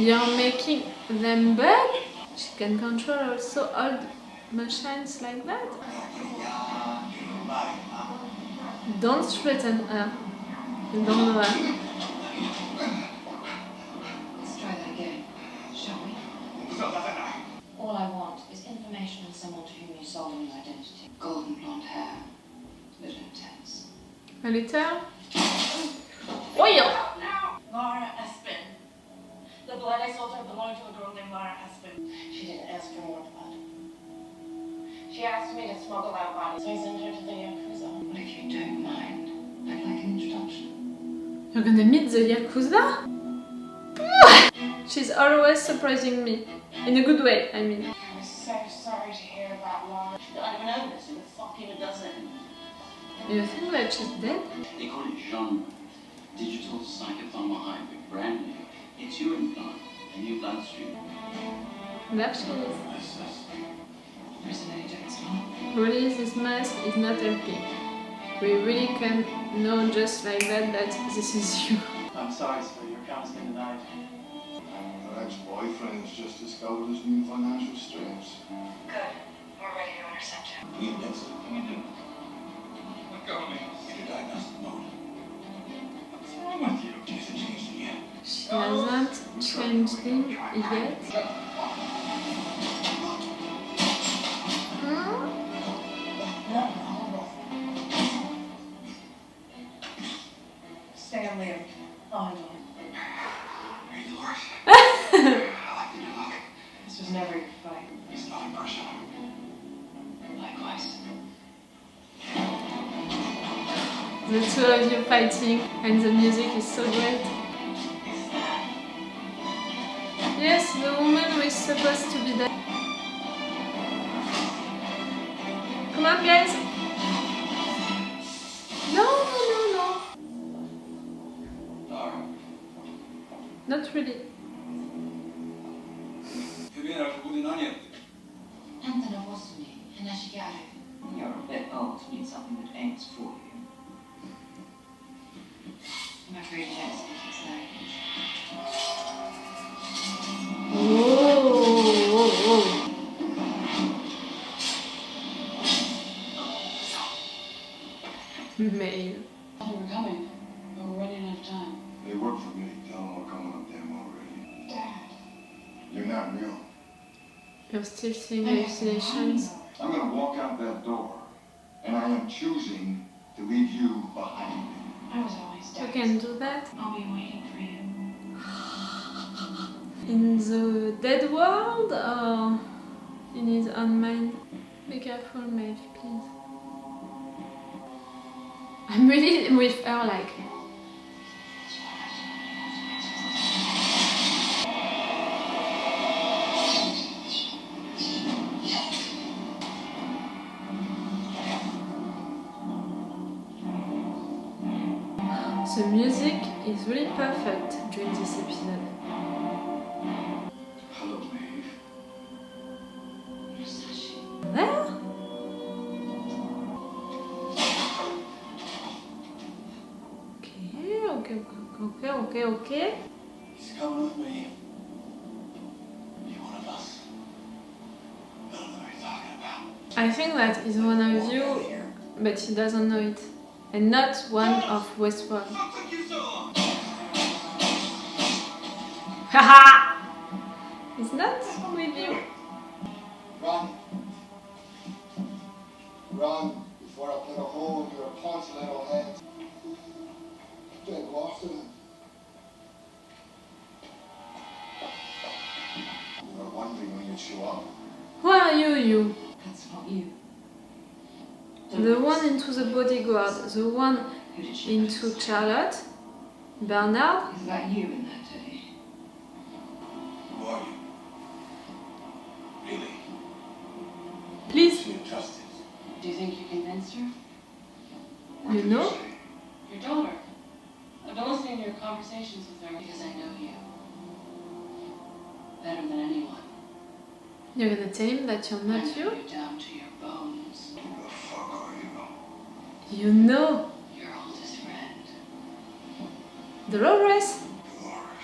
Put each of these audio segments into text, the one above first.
You're making them bad? She can control also all machines like that? Don't threaten her. You don't know her. Let's try that again, shall we? All I want is information on someone to whom you sold an identity. Golden blonde hair, a little intense. A little? Oh yeah! Laura Espin. The blood I sold her belonged to a girl named Laura Espin. She didn't ask for more blood. She asked me to smuggle out bodies, so I sent her to the Yakuza. Well, if you don't mind, I'd like an introduction. You're gonna meet the Yakuza? She's always surprising me. In a good way, I mean. I was so sorry to hear about Laura. I don't know this, and the fuck even doesn't. You think that she's dead? They call it genre. Digital psychopharma hybrid, brand new. It's your implant, a new bloodstream. There she is. Prison agents, huh? Really, this mask is not helping. We really can know just like that this is you. I'm sorry, sir. Your account's been denied. Her ex-boyfriend's just discovered his new financial streams. Good. We're ready to intercept him. We next can we do? Let go of me. In a diagnostic mode. What's wrong with you? She hasn't changed it yet. She hasn't changed him yet. Stay on Liam. Oh, no. Hey, Dolores. I like the new look. This was never your fight. It's nothing personal. Likewise. The two of you fighting and the music is so great. Yes, the woman was supposed to be dead. Come on, guys! No, no, no, no. Laura. Not really. Fibinarak bugün ne yaptık? Anthony Boston, Hinashigaru. You're a bit old to need something that aims for you. I'm afraid you don't speak his language. Whoa. Mail. We're coming, but we're running out of time. They work for me. Tell them we're coming up them already. Dad. You're not real. You're still seeing hallucinations. I'm gonna walk out that door, and I am choosing to leave you behind me. I was always You Dad. can do that. I'll be waiting for you. In the dead world or in his own mind? Be careful, Maeve, please. I'm really with her, like. The music is really perfect during this episode. Hello, Maeve. There? Okay. He's coming with me. Be one of us. I don't know what you're talking about. I think that is one of you, but he doesn't know it. And not one of Westworld. What took you so long? Haha! It's not with you. Run. Run before I put a hole in your pointy little head. Don't go after them. You were wondering when you'd show up. Who are you? That's not you. The one into the bodyguard, the one Who did she into notice? Charlotte, Bernard. Is that you in that day? Who are you? Really? Please, She entrusted. Do you think you convinced her? What You did know? say? Your daughter. I've been listening to your conversations with her because I know you. Better than anyone. you're gonna tell him that you're I not know you? you down to your bones. Who the fuck are you? You know. Your oldest friend. Dolores? Dolores.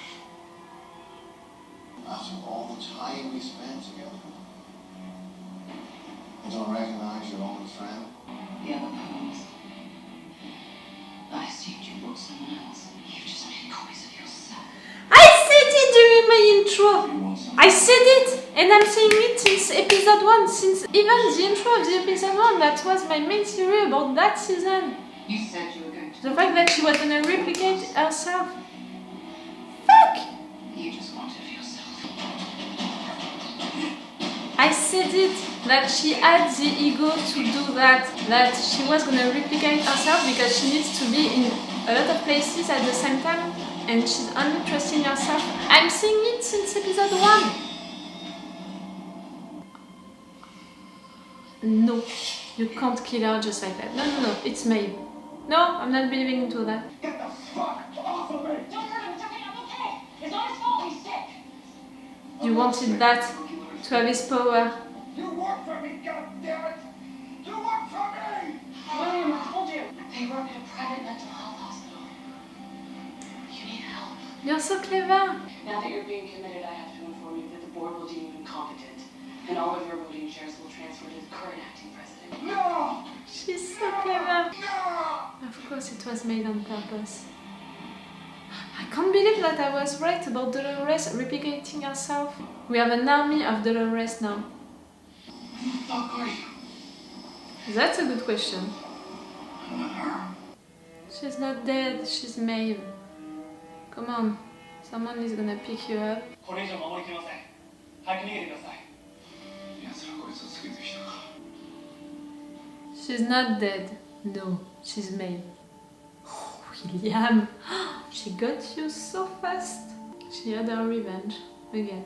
After all the time we spent together. You don't recognize your only friend? The other poems. I assumed you brought someone else. You just made copies of yourself. I said it during my intro! I said it! And I'm saying it since episode 1, since even the intro of the episode 1, that was my main theory about that season. You said you were going to. The fact that she was gonna replicate herself. Fuck! You just wanted yourself. I said it, that she had the ego to do that she was gonna replicate herself because she needs to be in a lot of places at the same time and she's only trusting herself. I'm saying it since episode 1. No, you can't kill her just like that. No, it's Maeve. No, I'm not believing into that. Get the fuck off of me! Don't hurt him, it's okay, I'm okay. It's not his fault, he's sick. You wanted that to have his power. You work for me, goddammit! You work for me! William, I told you. They work at a private mental health hospital. You need help. You're so clever. Now that you're being committed, I have to inform you that the board will deem you incompetent, and all of your voting shares will transfer to the current acting president. No! She's so clever. No! Of course it was made on purpose. I can't believe that I was right about Dolores replicating herself. We have an army of Dolores now. Who the fuck are you? That's a good question. I'm not her. She's not dead, she's Maeve. Come on, someone is gonna pick you up. これ以上守りきれません。早く逃げてください。奴らこいつをつけてきたか。 She's not dead. No, she's Maeve. Oh, William, she got you so fast. She had her revenge again.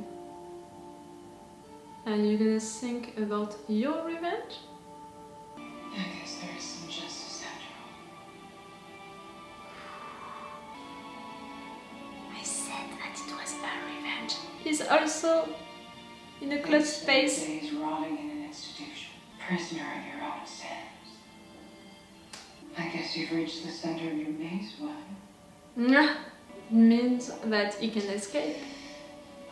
And you're gonna think about your revenge? I guess there is some justice after all. I said that it was her revenge. He's also in a closed space. Days rotting in an institution. Prisoner of your own sins. I guess you've reached the center of your maze, William. Means that he can escape.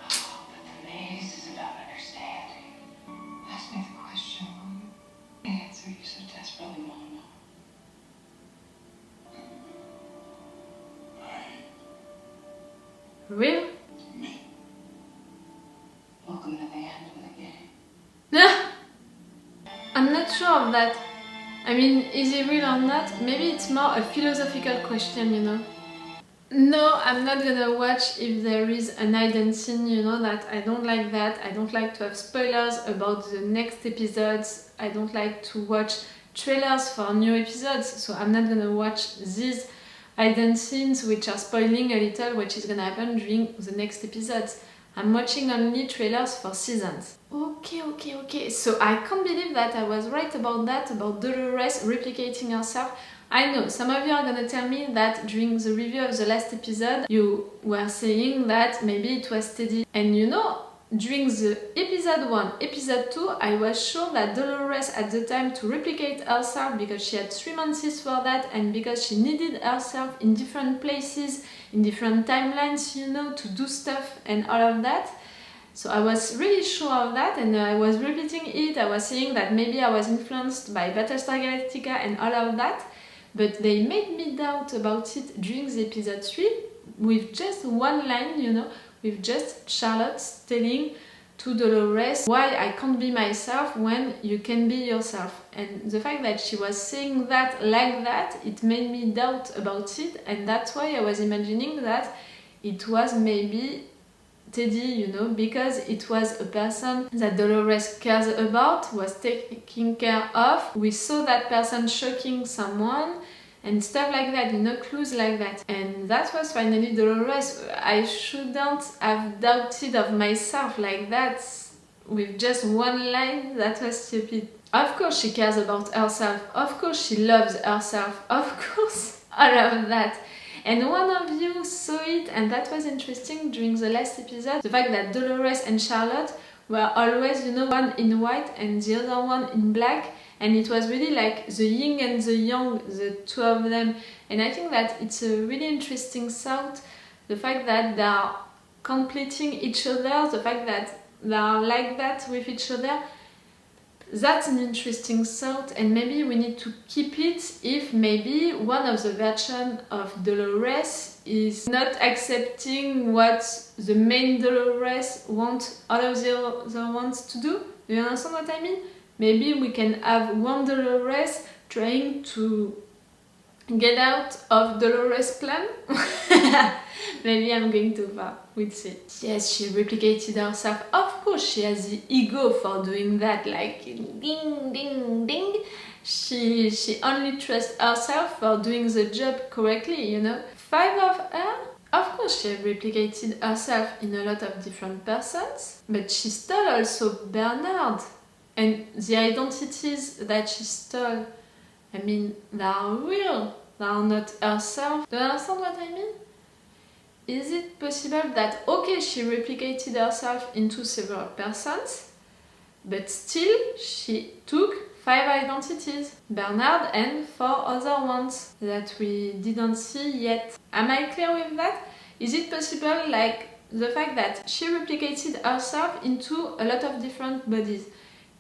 Oh, but the maze is about understanding. Ask me the question, William. The answer you so desperately want to know. Real? Me. Welcome to the end of the game. I'm not sure of that. I mean, is it real or not? Maybe it's more a philosophical question, you know. No, I'm not gonna watch if there is an hidden scene, you know, that I don't like that. I don't like to have spoilers about the next episodes. I don't like to watch trailers for new episodes, so I'm not gonna watch these hidden scenes which are spoiling a little what is gonna happen during the next episodes. I'm watching only trailers for seasons. Okay. So I can't believe that I was right about that, about Dolores replicating herself. I know, some of you are gonna tell me that during the review of the last episode, you were saying that maybe it was Teddy. And you know, during the episode 1, episode 2, I was sure that Dolores had the time to replicate herself because she had 3 months for that and because she needed herself in different places, in different timelines, you know, to do stuff and all of that. So I was really sure of that and I was repeating it. I was saying that maybe I was influenced by Battlestar Galactica and all of that. But they made me doubt about it during the episode 3 with just one line, you know, with just Charlotte telling to Dolores why I can't be myself when you can be yourself. And the fact that she was saying that like that, it made me doubt about it, and that's why I was imagining that it was maybe Teddy, you know, because it was a person that Dolores cares about, was taking care of. We saw that person shocking someone and stuff like that, you know, clues like that. And that was finally Dolores. I shouldn't have doubted of myself like that with just one line. That was stupid. Of course she cares about herself. Of course she loves herself. Of course, all of that. And one of you saw it, and that was interesting during the last episode. The fact that Dolores and Charlotte were always, you know, one in white and the other one in black. And it was really like the yin and the yang, the two of them. And I think that it's a really interesting thought. The fact that they are completing each other, the fact that they are like that with each other, that's an interesting thought, and maybe we need to keep it if maybe one of the versions of Dolores is not accepting what the main Dolores wants all of the other ones to do. Do you understand what I mean? Maybe we can have one Dolores trying to get out of Dolores' plan. Maybe I'm going too far, we'll see. Yes, she replicated herself. Of course, she has the ego for doing that, like ding, ding, ding. She only trusts herself for doing the job correctly, you know. 5 of her, of course, she replicated herself in a lot of different persons, but she stole also Bernard. And the identities that she stole, I mean, they are real, they are not herself. Do you understand what I mean? Is it possible that, okay, she replicated herself into several persons, but still she took 5 identities, Bernard and 4 other ones that we didn't see yet? Am I clear with that? Is it possible, like, the fact that she replicated herself into a lot of different bodies?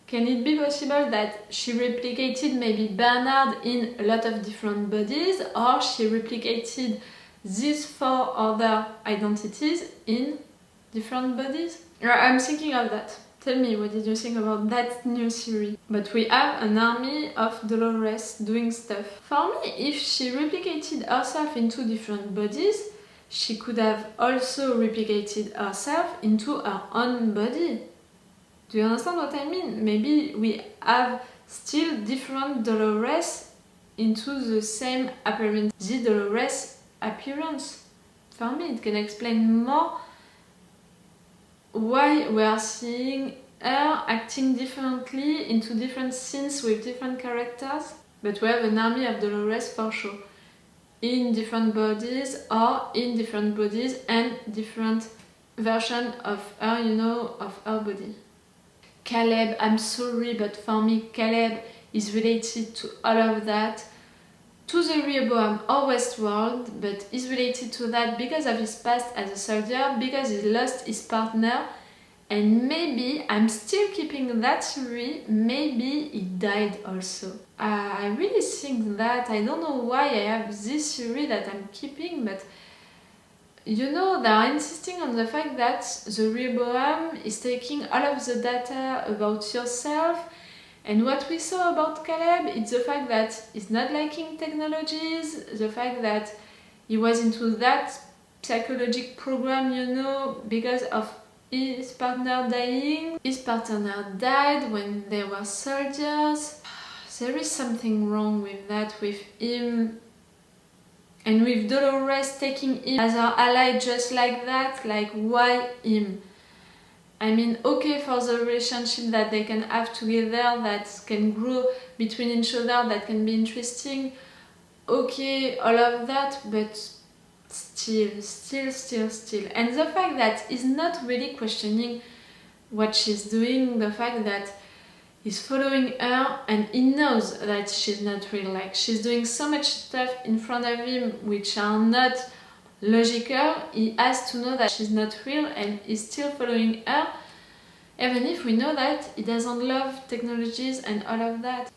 Can it be possible that she replicated maybe Bernard in a lot of different bodies, or she replicated these 4 other identities in different bodies? I'm thinking of that. Tell me, what did you think about that new theory? But we have an army of Dolores doing stuff. For me, if she replicated herself into different bodies, she could have also replicated herself into her own body. Do you understand what I mean? Maybe we have still different Dolores into the same appearance. The Dolores appearance. For me, it can explain more why we are seeing her acting differently into different scenes with different characters. But we have an army of Dolores for sure. In different bodies, or in different bodies and different versions of her, you know, of her body. Caleb, I'm sorry, but for me, Caleb is related to all of that. To the Rehoboam or Westworld, but is related to that because of his past as a soldier, because he lost his partner, and maybe, I'm still keeping that theory, maybe he died also. I really think that, I don't know why I have this theory that I'm keeping, but you know, they are insisting on the fact that the Rehoboam is taking all of the data about yourself. And what we saw about Caleb, it's the fact that he's not liking technologies, the fact that he was into that psychological program, you know, because of his partner dying. His partner died when they were soldiers. There is something wrong with that, with him. And with Dolores taking him as her ally just like that, like why him? I mean, okay for the relationship that they can have together, that can grow between each other, that can be interesting. Okay, all of that, but still. And the fact that he's not really questioning what she's doing, the fact that he's following her and he knows that she's not real. Like, she's doing so much stuff in front of him which are not logical. He has to know that she's not real and he's still following her, even if we know that he doesn't love technologies and all of that.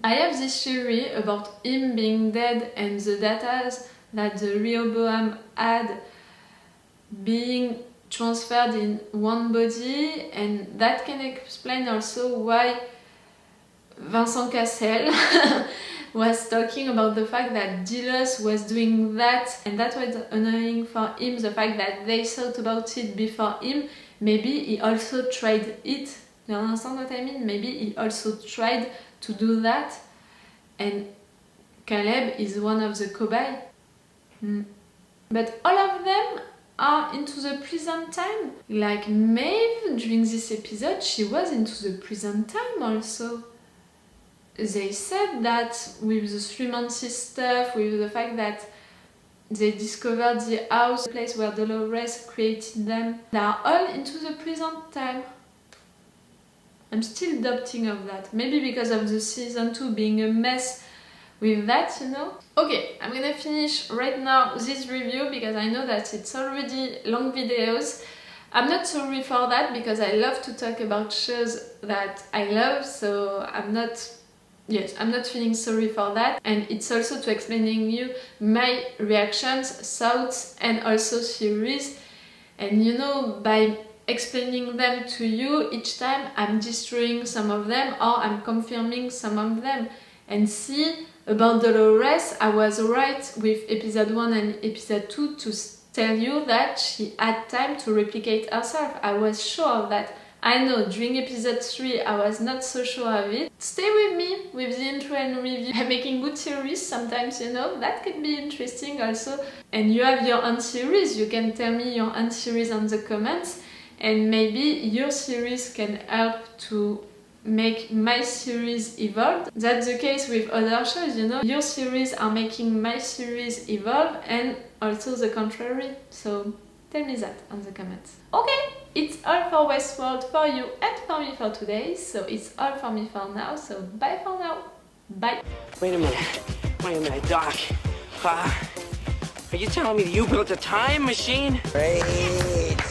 I have this theory about him being dead and the data that the Rehoboam had being transferred in one body, and that can explain also why Vincent Cassel was talking about the fact that Delos was doing that, and that was annoying for him, the fact that they thought about it before him. Maybe he also tried it. You understand what I mean? Maybe he also tried to do that, and Caleb is one of the cobayes. But all of them are into the present time. Like Maeve, during this episode, she was into the present time also. They said that with the 3 months stuff, with the fact that they discovered the house, the place where Dolores created them, they are all into the present time. I'm still doubting of that. Maybe because of the season 2 being a mess with that, you know. Okay, I'm gonna finish right now this review because I know that it's already long videos. I'm not sorry for that because I love to talk about shows that I love, so I'm not feeling sorry for that. And it's also to explaining you my reactions, thoughts, and also theories. And you know, by explaining them to you each time, I'm destroying some of them or I'm confirming some of them. And see, about Dolores, I was right with episode 1 and episode 2 to tell you that she had time to replicate herself. I was sure of that. I know during episode 3 I was not so sure of it. Stay with me with the intro and review. I'm making good theories sometimes, you know, that could be interesting also. And you have your own theories, you can tell me your own theories on the comments, and maybe your theories can help to make my series evolve. That's the case with other shows, you know. Your series are making my series evolve and also the contrary. So tell me that on the comments. Okay, it's all for Westworld for you and for me for today. So it's all for me for now. So bye for now. Bye. Wait a minute, Doc. Are you telling me that you built a time machine? Great.